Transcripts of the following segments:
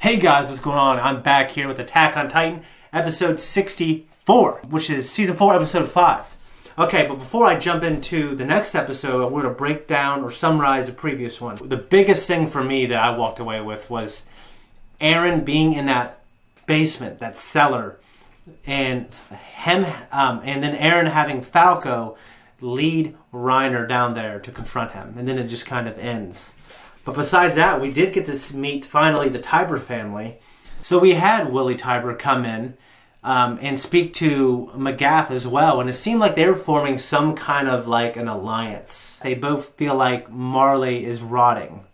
Hey guys, what's going on? I'm back here with Attack on Titan, episode 64, which is season 4, episode 5. Okay, but before I jump into the next episode, I'm going to break down or summarize the previous one. The biggest thing for me that I walked away with was Eren being in that basement, that cellar, and him, and then Eren having Falco lead Reiner down there to confront him, and then it just kind of ends. But besides that, we did get to meet, finally, the Tiber family. So we had Willie Tiber come in and speak to Magath as well. And it seemed like they were forming some kind of like an alliance. They both feel like Marley is rotting.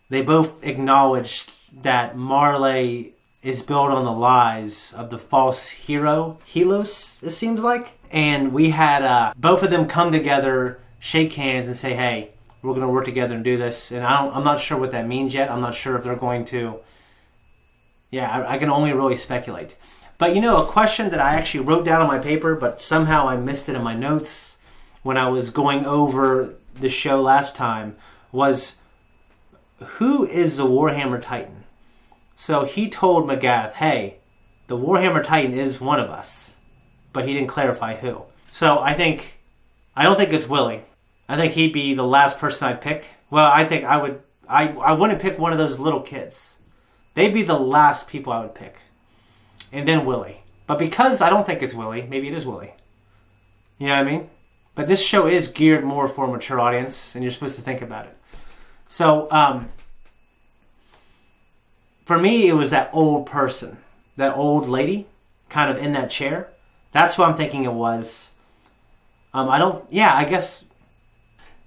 They both acknowledge that Marley is built on the lies of the false hero, Helos, it seems like. And we had both of them come together, shake hands, and say, hey, we're going to work together and do this. And I'm not sure what that means yet. I'm not sure if they're going to... Yeah, I can only really speculate. But you know, a question that I actually wrote down on my paper, but somehow I missed it in my notes when I was going over the show last time, was who is the Warhammer Titan? So he told Magath, hey, the Warhammer Titan is one of us. But he didn't clarify who. So I don't think it's Willie. I think he'd be the last person I'd pick. Well, I think I wouldn't pick one of those little kids. They'd be the last people I would pick. And then Willie. But because I don't think it's Willie, maybe it is Willie. You know what I mean? But this show is geared more for a mature audience, and you're supposed to think about it. So, for me, it was that old person. That old lady, kind of in that chair. That's what I'm thinking it was. I guess...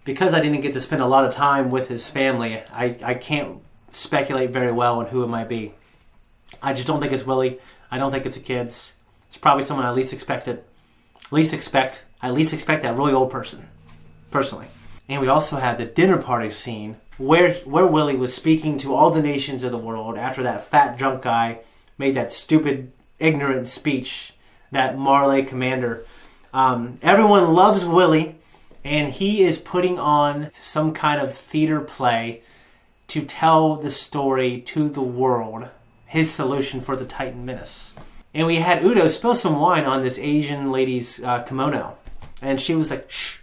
Because I didn't get to spend a lot of time with his family, I can't speculate very well on who it might be. I just don't think it's Willie. I don't think it's the kids. It's probably someone I least expect that really old person, personally. And we also had the dinner party scene where Willie was speaking to all the nations of the world after that fat drunk guy made that stupid, ignorant speech, that Marley commander. Everyone loves Willie. And he is putting on some kind of theater play to tell the story to the world, his solution for the Titan Menace. And we had Udo spill some wine on this Asian lady's kimono. And she was like, shh,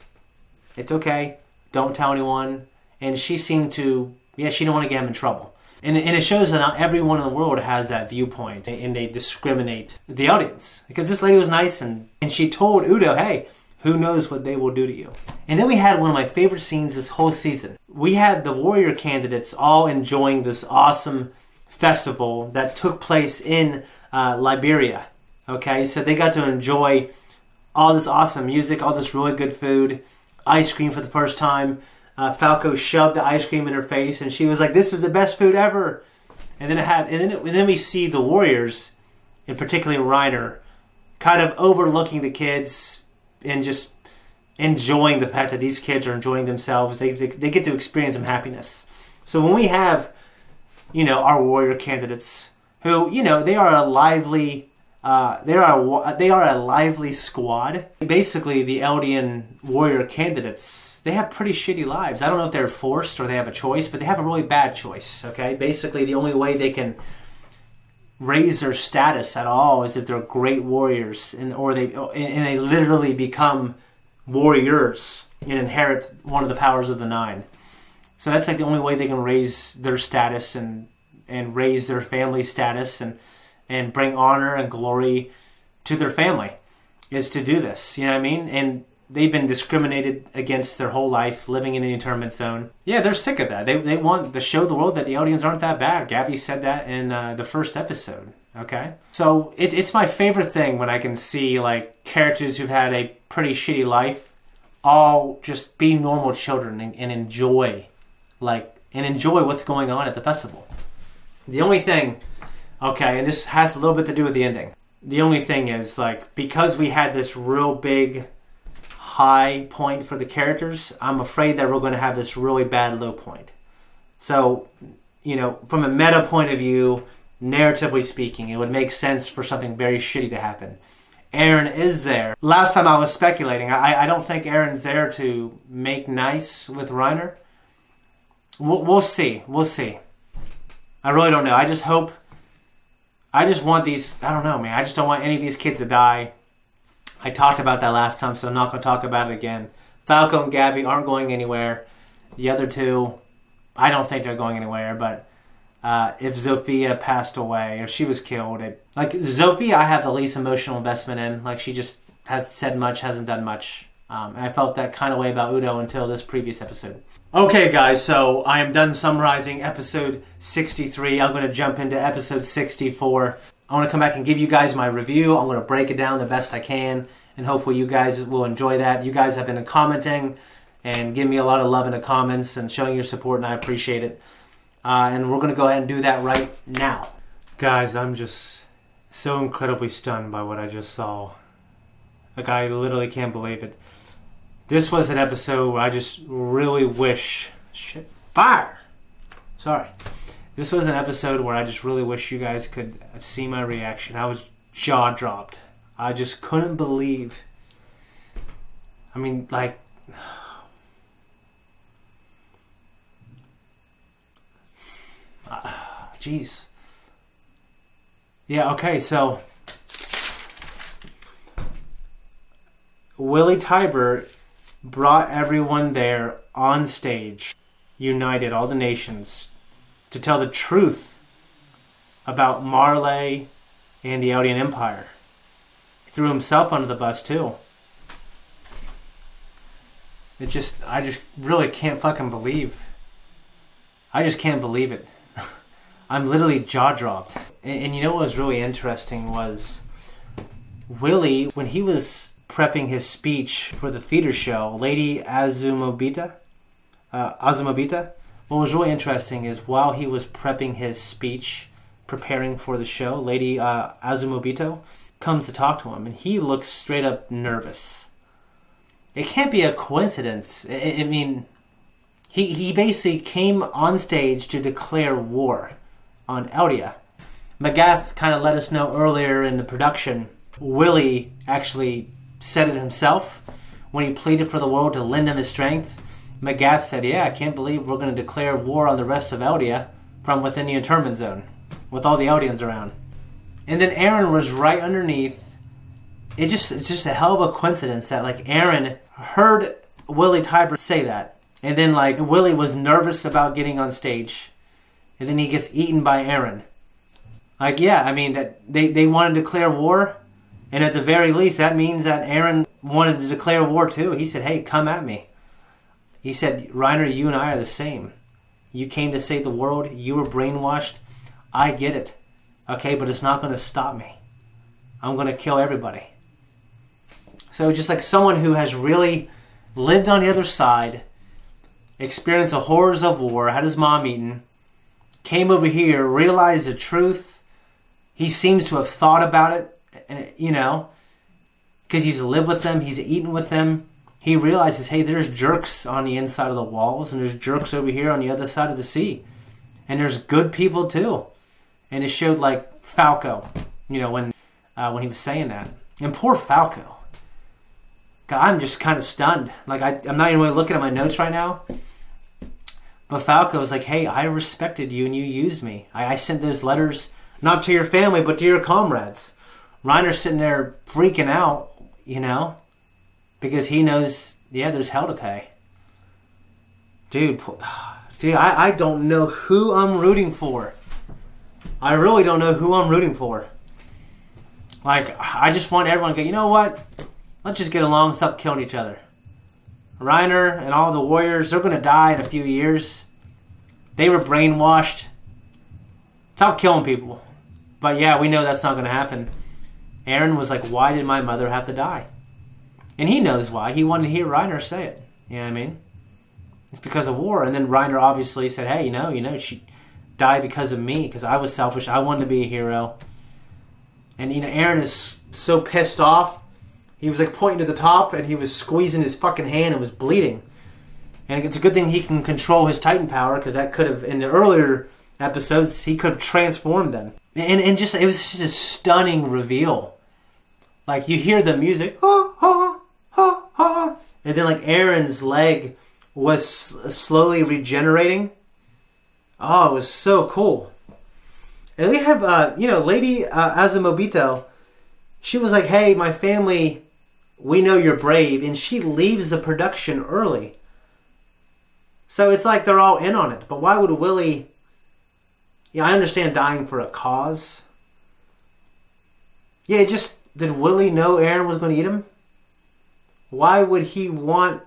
it's okay, don't tell anyone. And she seemed to, she didn't want to get him in trouble. And it shows that not everyone in the world has that viewpoint, and they discriminate the audience. Because this lady was nice, and she told Udo, hey, who knows what they will do to you. And then we had one of my favorite scenes this whole season. We had the warrior candidates all enjoying this awesome festival that took place in Liberia. Okay, so they got to enjoy all this awesome music, all this really good food, ice cream for the first time. Falco shoved the ice cream in her face, and she was like, "This is the best food ever." And then we see the warriors, and particularly Reiner, kind of overlooking the kids and just enjoying the fact that these kids are enjoying themselves. They get to experience some happiness. So when we have, our warrior candidates who, they are a lively squad. Basically, the Eldian warrior candidates, they have pretty shitty lives. I don't know if they're forced or they have a choice, but they have a really bad choice. Okay, basically the only way they can raise their status at all is if they're great warriors, and they literally become warriors and inherit one of the powers of the Nine. So that's like the only way they can raise their status and raise their family status and bring honor and glory to their family, is to do this. You know what I mean? And they've been discriminated against their whole life, living in the internment zone. Yeah, they're sick of that. They want to show the world that the Eldians aren't that bad. Gabby said that in the first episode. Okay? So it's my favorite thing when I can see like characters who've had a pretty shitty life all just be normal children and enjoy what's going on at the festival. The only thing, okay, and this has a little bit to do with the ending. The only thing is, like, because we had this real big high point for the characters, I'm afraid that we're going to have this really bad low point. So, from a meta point of view, narratively speaking, it would make sense for something very shitty to happen. Eren is there. Last time I was speculating, I don't think Eren's there to make nice with Reiner. We'll see. I really don't know. I just hope I just want these, I don't know, man. I just don't want any of these kids to die. I talked about that last time, so I'm not going to talk about it again. Falco and Gabby aren't going anywhere. The other two, I don't think they're going anywhere, but if Zofia passed away, if she was killed, like Zofia, I have the least emotional investment in. Like, she just hasn't said much, hasn't done much. And I felt that kind of way about Udo until this previous episode. Okay, guys, so I am done summarizing episode 63. I'm going to jump into episode 64. I want to come back and give you guys my review. I'm going to break it down the best I can, and hopefully you guys will enjoy that. You guys have been commenting and giving me a lot of love in the comments and showing your support, and I appreciate it. And we're going to go ahead and do that right now. Guys, I'm just so incredibly stunned by what I just saw. Like, I literally can't believe it. This was an episode where I just really wish... Shit. Fire! Sorry. This was an episode where I just really wish you guys could see my reaction. I was jaw-dropped. I just couldn't believe... I mean, like... Jeez. Yeah, okay, so... Willie Tybur brought everyone there on stage, united all the nations, to tell the truth about Marley and the Eldian Empire. He threw himself under the bus too. I just really can't fucking believe. I just can't believe it. I'm literally jaw-dropped. And you know what was really interesting was Willie, when he was prepping his speech for the theater show, Lady Azumabita, what was really interesting is while he was prepping his speech, preparing for the show, Lady Azumabito comes to talk to him, and he looks straight up nervous. It can't be a coincidence. I mean, he basically came on stage to declare war on Eldia. McGath kind of let us know earlier in the production, Willie actually said it himself when he pleaded for the world to lend him his strength. McGath said, yeah, I can't believe we're going to declare war on the rest of Eldia from within the internment zone with all the Eldians around. And then Eren was right underneath. It's just a hell of a coincidence that like Eren heard Willie Tybur say that, and then like Willie was nervous about getting on stage, and then he gets eaten by Eren. Like, yeah, I mean that they wanted to declare war. And at the very least, that means that Eren wanted to declare war too. He said, hey, come at me. He said, Reiner, you and I are the same. You came to save the world. You were brainwashed. I get it. Okay, but it's not going to stop me. I'm going to kill everybody. So just like someone who has really lived on the other side, experienced the horrors of war, had his mom eaten, came over here, realized the truth. He seems to have thought about it. You know, because he's lived with them, he's eaten with them. He realizes, hey, there's jerks on the inside of the walls, and there's jerks over here on the other side of the sea, and there's good people too. And it showed like Falco, you know, when he was saying that. And poor Falco, God, I'm just kind of stunned. Like I'm not even really looking at my notes right now. But Falco was like, hey, I respected you and you used me. I sent those letters not to your family but to your comrades. Reiner's sitting there freaking out, you know, because he knows, yeah, there's hell to pay. Dude, I don't know who I'm rooting for. I really don't know who I'm rooting for. Like, I just want everyone to go, you know what? Let's just get along and stop killing each other. Reiner and all the warriors, they're going to die in a few years. They were brainwashed. Stop killing people. But yeah, we know that's not going to happen. Eren was like, why did my mother have to die? And he knows why. He wanted to hear Reiner say it. You know what I mean? It's because of war. And then Reiner obviously said, hey, you know, she died because of me, because I was selfish. I wanted to be a hero. And, you know, Eren is so pissed off. He was like pointing to the top, and he was squeezing his fucking hand and was bleeding. And it's a good thing he can control his Titan power, because that could have, in the earlier episodes, he could have transformed them. And just, it was just a stunning reveal. Like, you hear the music, ha, ha, ha, ha, and then, like, Eren's leg was slowly regenerating. Oh, it was so cool. And we have, Lady Azumabito. She was like, hey, my family, we know you're brave. And she leaves the production early. So it's like they're all in on it. But why would Willie... Yeah, I understand dying for a cause. Yeah, did Willie know Eren was going to eat him? Why would he want...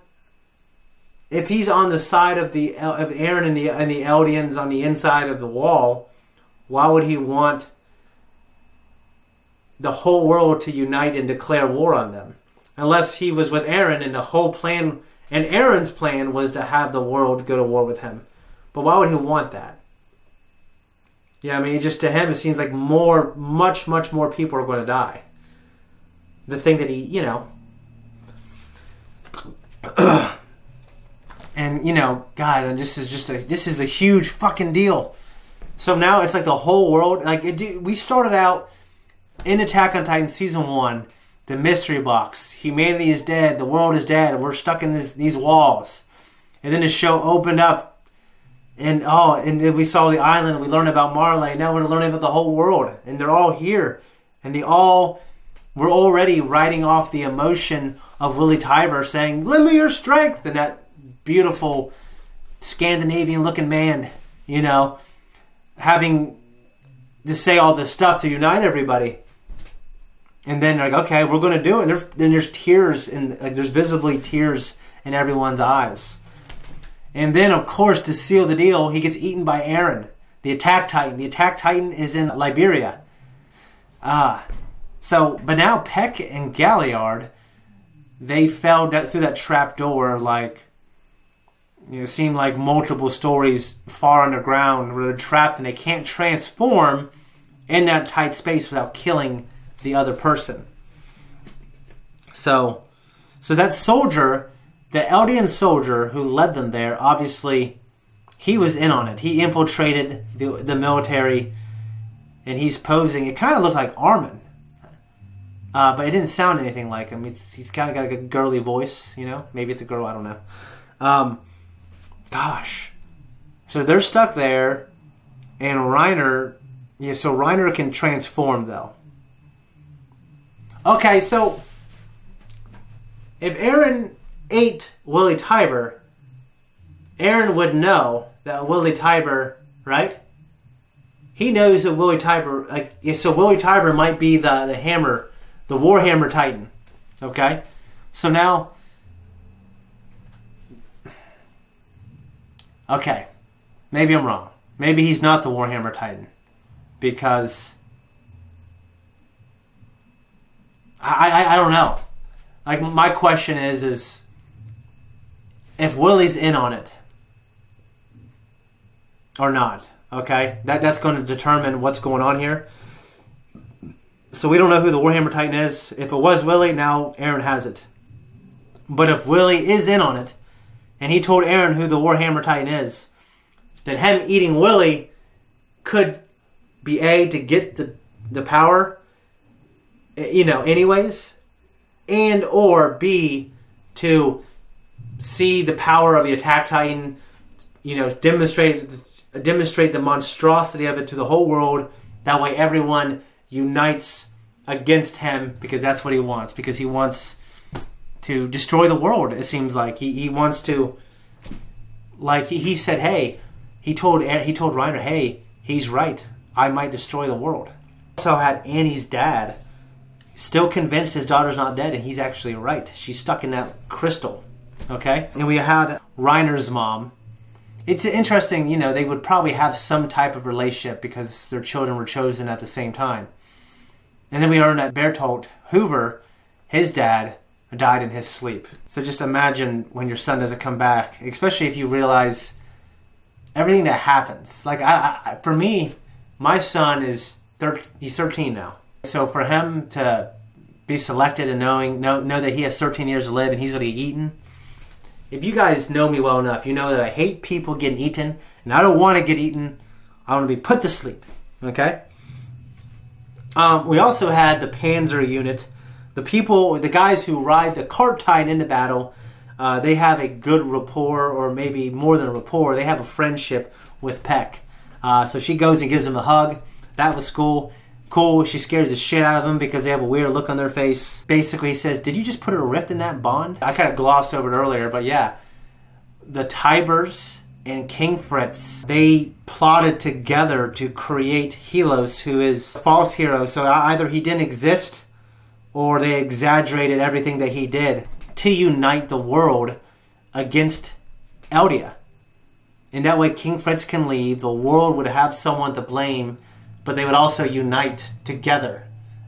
If he's on the side of Eren and the Eldians on the inside of the wall, why would he want the whole world to unite and declare war on them? Unless he was with Eren and the whole plan... And Eren's plan was to have the world go to war with him. But why would he want that? Yeah, I mean, just to him, it seems like much more people are going to die. The thing that he, and guys, this is a huge fucking deal. So now it's like the whole world, we started out in Attack on Titan season 1, the mystery box. Humanity is dead. The world is dead. We're stuck in these walls. And then the show opened up, and then we saw the island, and we learned about Marley. Now we're learning about the whole world, and they're all here, and we're already writing off the emotion of Willie Tyber saying, "Lend me your strength," and that beautiful Scandinavian-looking man, having to say all this stuff to unite everybody. And then they're like, okay, we're going to do it. And then there's tears, and there's visibly tears in everyone's eyes. And then, of course, to seal the deal, he gets eaten by Eren, the Attack Titan. The Attack Titan is in Liberia. But now Peck and Galliard, they fell through that trap door it seemed like multiple stories far underground where they're trapped and they can't transform in that tight space without killing the other person. So that soldier, the Eldian soldier who led them there, obviously he was in on it. He infiltrated the military, and he's posing. It kind of looked like Armin, but it didn't sound anything like him. He's kind of got a good girly voice, Maybe it's a girl, I don't know. Gosh. So they're stuck there, and Reiner... Yeah, so Reiner can transform, though. Okay, so if Eren ate Willie Tyber, Eren would know that Willie Tyber, right? He knows that Willie Tyber... so Willie Tyber might be the hammer, the Warhammer Titan. Okay? So now... Okay, maybe I'm wrong. Maybe he's not the Warhammer Titan. Because... I don't know. My question is if Willie's in on it or not. Okay? That's going to determine what's going on here. So we don't know who the Warhammer Titan is. If it was Willie, now Eren has it. But if Willie is in on it, and he told Eren who the Warhammer Titan is, then him eating Willie could be A, to get the power, anyways, and or B, to see the power of the Attack Titan, demonstrate the monstrosity of it to the whole world. That way everyone unites against him, because that's what he wants. Because he wants to destroy the world, it seems like. He wants to, he said, hey, he told Reiner, hey, he's right. I might destroy the world. Also had Annie's dad still convinced his daughter's not dead, and he's actually right. She's stuck in that crystal. Okay? And we had Reiner's mom. It's interesting, they would probably have some type of relationship because their children were chosen at the same time. And then we learned that Bertolt Hoover, his dad, died in his sleep. So just imagine when your son doesn't come back, especially if you realize everything that happens. For me, my son is he's 13 now. So for him to be selected and know that he has 13 years to live and he's going to get eaten. If you guys know me well enough, you know that I hate people getting eaten, and I don't want to get eaten. I want to be put to sleep. Okay? We also had the Panzer unit. The guys who ride the cart Titan into battle, they have a good rapport, or maybe more than a rapport. They have a friendship with Peck. So she goes and gives him a hug. That was cool. Cool. She scares the shit out of them because they have a weird look on their face. Basically, he says, did you just put a rift in that bond? I kind of glossed over it earlier, but yeah. The Tybers and King Fritz, they plotted together to create Helos, who is a false hero. So either he didn't exist or they exaggerated everything that he did to unite the world against Eldia. And that way King Fritz can leave, the world would have someone to blame, but they would also unite together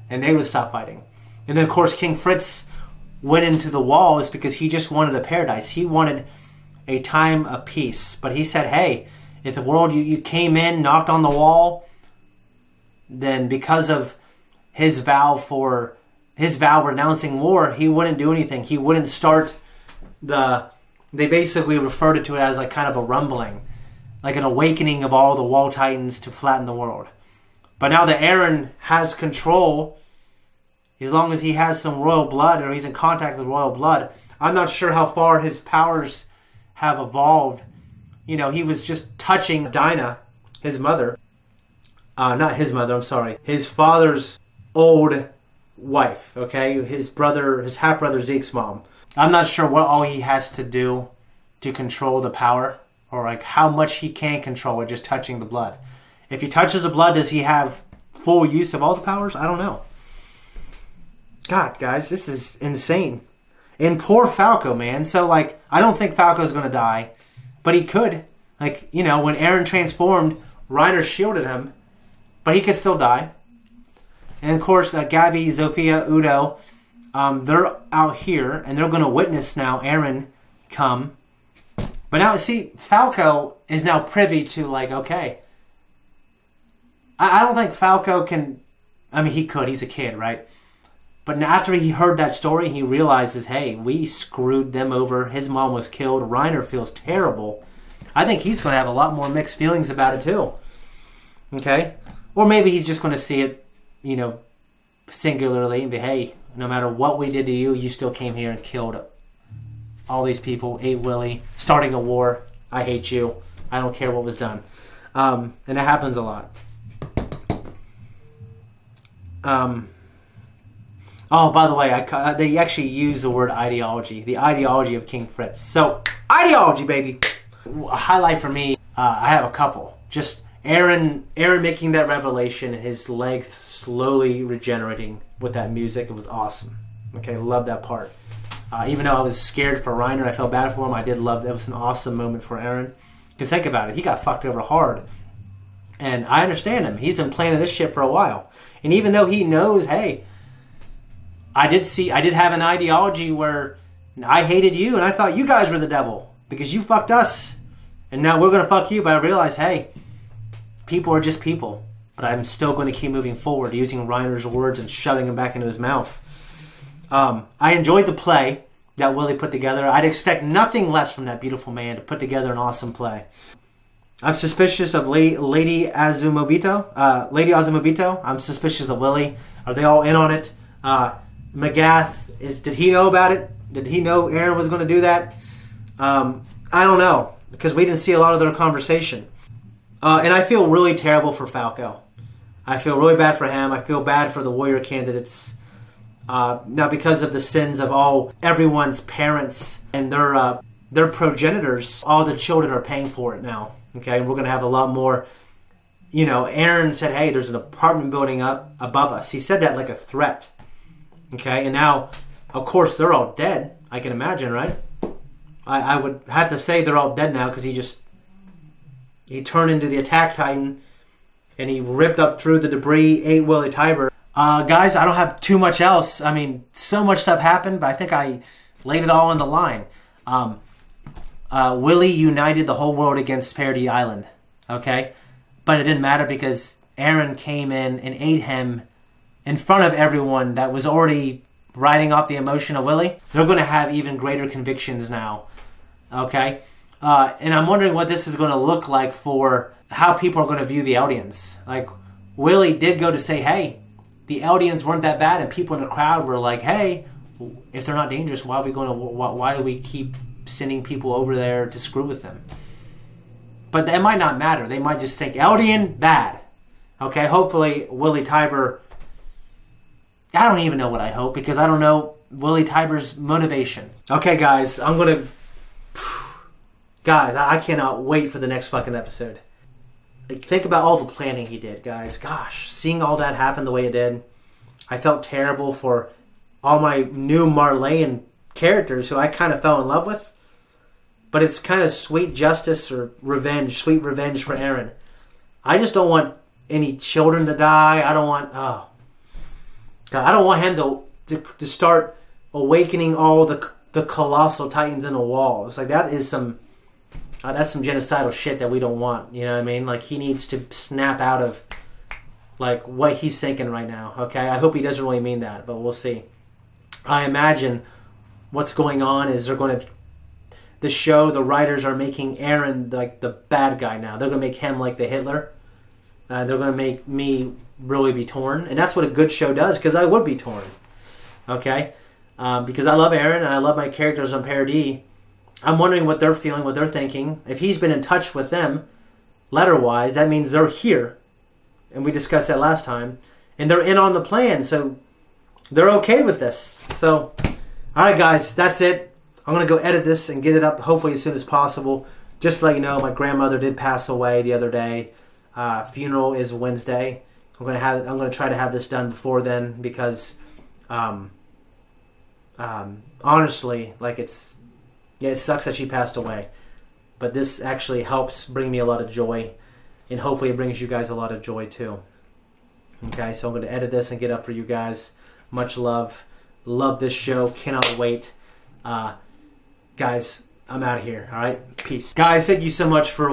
and they would stop fighting. And then of course King Fritz went into the walls because he just wanted a paradise. He wanted a time of peace. But he said, hey, if the world you came in, knocked on the wall, then because of his vow renouncing war, he wouldn't do anything. He wouldn't start they basically referred to it as like kind of a rumbling, like an awakening of all the wall titans to flatten the world. But now that Eren has control, as long as he has some royal blood or he's in contact with royal blood, I'm not sure how far his powers have evolved. You know, he was just touching Dinah, his mother. Not his mother, I'm sorry. His father's old wife, okay? His half-brother Zeke's mom. I'm not sure what all he has to do to control the power, or like how much he can control with just touching the blood. If he touches the blood, does he have full use of all the powers? I don't know. God, guys, this is insane. And poor Falco, man. So, like, I don't think Falco's going to die, but he could. Like, you know, when Eren transformed, Reiner shielded him, but he could still die. And, of course, Gabby, Zofia, Udo, they're out here, and they're going to witness now Eren come. But now, see, Falco is now privy to, like, okay. I don't think Falco can... I mean, he could. He's a kid, right? But after he heard that story, he realizes, hey, we screwed them over. His mom was killed. Reiner feels terrible. I think he's going to have a lot more mixed feelings about it, too. Okay? Or maybe he's just going to see it, you know, singularly and be, hey, no matter what we did to you, you still came here and killed all these people, ate Willie, starting a war. I hate you. I don't care what was done. And it happens a lot. Oh, by the way, they actually use the word ideology. The ideology of King Fritz. So, ideology, baby. A highlight for me, I have a couple. Just Eren making that revelation, his leg slowly regenerating with that music. It was awesome. Okay, love that part. Even though I was scared for Reiner, I felt bad for him. I did love it. It was an awesome moment for Eren. Because think about it, he got fucked over hard. And I understand him. He's been planning this shit for a while. And even though he knows, hey, I did have an ideology where I hated you and I thought you guys were the devil because you fucked us. And now we're going to fuck you. But I realized, hey, people are just people. But I'm still going to keep moving forward using Reiner's words and shoving them back into his mouth. I enjoyed the play that Willie put together. I'd expect nothing less from that beautiful man to put together an awesome play. I'm suspicious of Lady Azumabito. I'm suspicious of Willie. Are they all in on it? Magath, did he know about it? Did he know Eren was going to do that? I don't know, because we didn't see a lot of their conversation. And I feel really terrible for Falco. I feel really bad for him. I feel bad for the warrior candidates. Now, because of the sins of everyone's parents and their progenitors, all the children are paying for it now. Okay, we're going to have a lot more. You know, Eren said, hey, there's an apartment building up above us. He said that like a threat. Okay, and now, of course, they're all dead. I can imagine, right? I would have to say they're all dead now because he turned into the Attack Titan and he ripped up through the debris, ate Willie Tiber. Guys, I don't have too much else. I mean, so much stuff happened, but I think I laid it all on the line. Willie united the whole world against Paradis Island, okay? But it didn't matter because Eren came in and ate him in front of everyone that was already riding off the emotion of Willie. They're going to have even greater convictions now, okay? And I'm wondering what this is going to look like for how people are going to view the Eldians. Like, Willie did go to say, hey, the Eldians weren't that bad, and people in the crowd were like, hey, if they're not dangerous, why do we keep sending people over there to screw with them? But it might not matter. They might just think, Eldian, bad. Okay, hopefully Willie Tybur... I don't even know what I hope because I don't know Willie Tybur's motivation. Okay, guys, I'm going to... Guys, I cannot wait for the next fucking episode. Like, think about all the planning he did, guys. Gosh, seeing all that happen the way it did, I felt terrible for all my new Marleyan characters who I kind of fell in love with. But it's kind of sweet justice or revenge, sweet revenge for Eren. I just don't want any children to die. I don't want... Oh. God, I don't want him to start awakening all the colossal titans in the wall. It's like that is some... that's some genocidal shit that we don't want. You know what I mean? Like, he needs to snap out of, like, what he's thinking right now. Okay? I hope he doesn't really mean that, but we'll see. I imagine what's going on is they're going to... The show, the writers are making Eren, like, the bad guy now. They're going to make him like the Hitler. They're going to make me really be torn. And that's what a good show does, because I would be torn. Okay? Because I love Eren, and I love my characters on Parody. I'm wondering what they're feeling, what they're thinking. If he's been in touch with them, letter-wise, that means they're here. And we discussed that last time. And they're in on the plan, so they're okay with this. So, alright guys, that's it. I'm going to go edit this and get it up hopefully as soon as possible. Just to let you know, my grandmother did pass away the other day. Funeral is Wednesday. I'm going to try to have this done before then because honestly, like it sucks that she passed away. But this actually helps bring me a lot of joy, and hopefully it brings you guys a lot of joy too. Okay, so I'm going to edit this and get up for you guys. Much love. Love this show. Cannot wait. Guys, I'm out of here. All right? Peace. Guys, thank you so much for